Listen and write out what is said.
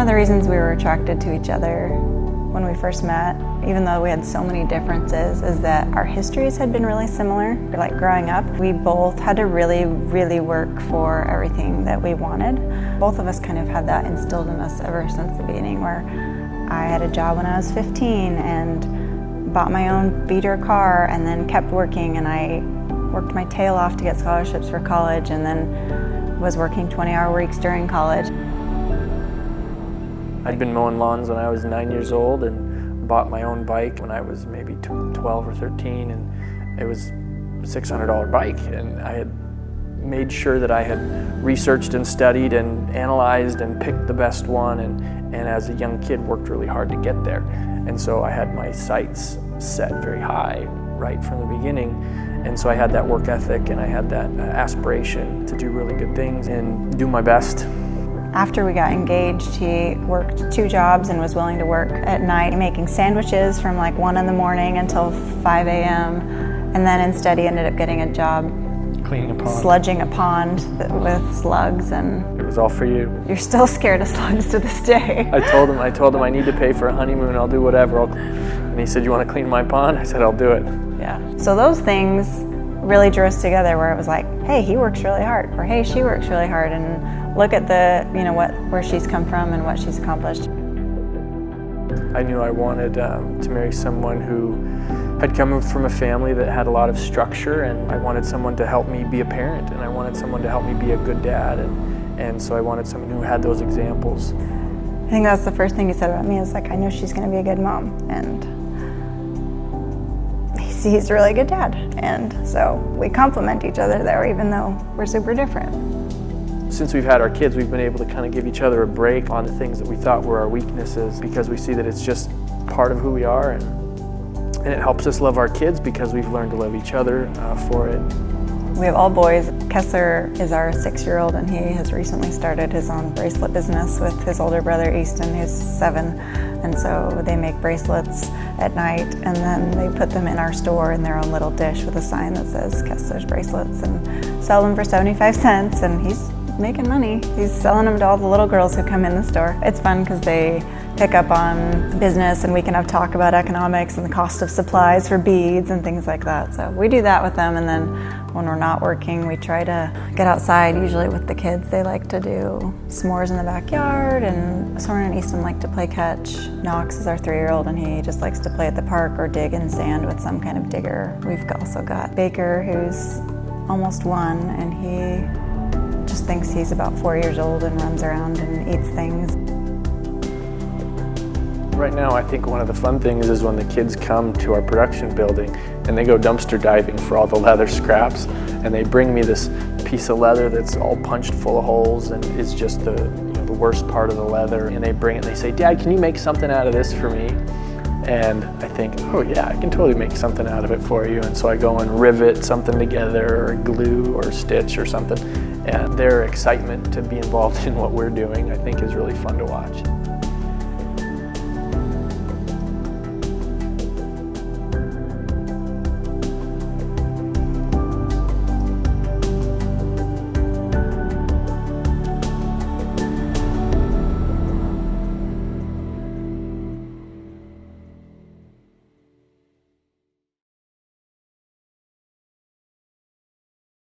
of the reasons we were attracted to each other when we first met, even though we had so many differences, is that our histories had been really similar. Like growing up, we both had to really, really work for everything that we wanted. Both of us kind of had that instilled in us ever since the beginning, where I had a job when I was 15 and bought my own beater car and then kept working, and I worked my tail off to get scholarships for college and then was working 20-hour weeks during college. I'd been mowing lawns when I was 9 years old and bought my own bike when I was maybe 12 or 13, and it was a $600 bike, and I had made sure that I had researched and studied and analyzed and picked the best one, and as a young kid worked really hard to get there. And so I had my sights set very high right from the beginning, and so I had that work ethic and I had that aspiration to do really good things and do my best. After we got engaged, he worked 2 jobs and was willing to work at night, making sandwiches from like 1 in the morning until 5 a.m. And then instead he ended up getting a job Cleaning a pond. Sludging a pond with slugs, and it was all for you. You're still scared of slugs to this day. I told him I need to pay for a honeymoon, I'll do whatever. And he said, you want to clean my pond? I said, I'll do it. Yeah. So those things really drew us together, where it was like, hey, he works really hard, or hey, she works really hard, and look at the, where she's come from and what she's accomplished. I knew I wanted to marry someone who had come from a family that had a lot of structure, and I wanted someone to help me be a parent, and I wanted someone to help me be a good dad, and so I wanted someone who had those examples. I think that's the first thing he said about me, is like, I know she's going to be a good mom, and he's a really good dad, and so we complement each other there, even though we're super different. Since we've had our kids, we've been able to kind of give each other a break on the things that we thought were our weaknesses, because we see that it's just part of who we are, and it helps us love our kids because we've learned to love each other for it. We have all boys. Kessler is our 6-year-old, and he has recently started his own bracelet business with his older brother Easton, who's 7. And so they make bracelets at night, and then they put them in our store in their own little dish with a sign that says Kessler's Bracelets, and sell them for 75 cents, and he's making money. He's selling them to all the little girls who come in the store. It's fun because they pick up on business, and we can have talk about economics and the cost of supplies for beads and things like that. So we do that with them, and then when we're not working, we try to get outside, usually with the kids. They like to do s'mores in the backyard, and Soren and Easton like to play catch. Knox is our 3-year-old, and he just likes to play at the park or dig in sand with some kind of digger. We've also got Baker, who's almost 1, and he just thinks he's about 4 years old and runs around and eats things. Right now, I think one of the fun things is when the kids come to our production building and they go dumpster diving for all the leather scraps, and they bring me this piece of leather that's all punched full of holes and is just the worst part of the leather, and they bring it and they say, Dad, can you make something out of this for me? And I think, oh yeah, I can totally make something out of it for you. And so I go and rivet something together, or glue or stitch or something. And their excitement to be involved in what we're doing, I think, is really fun to watch.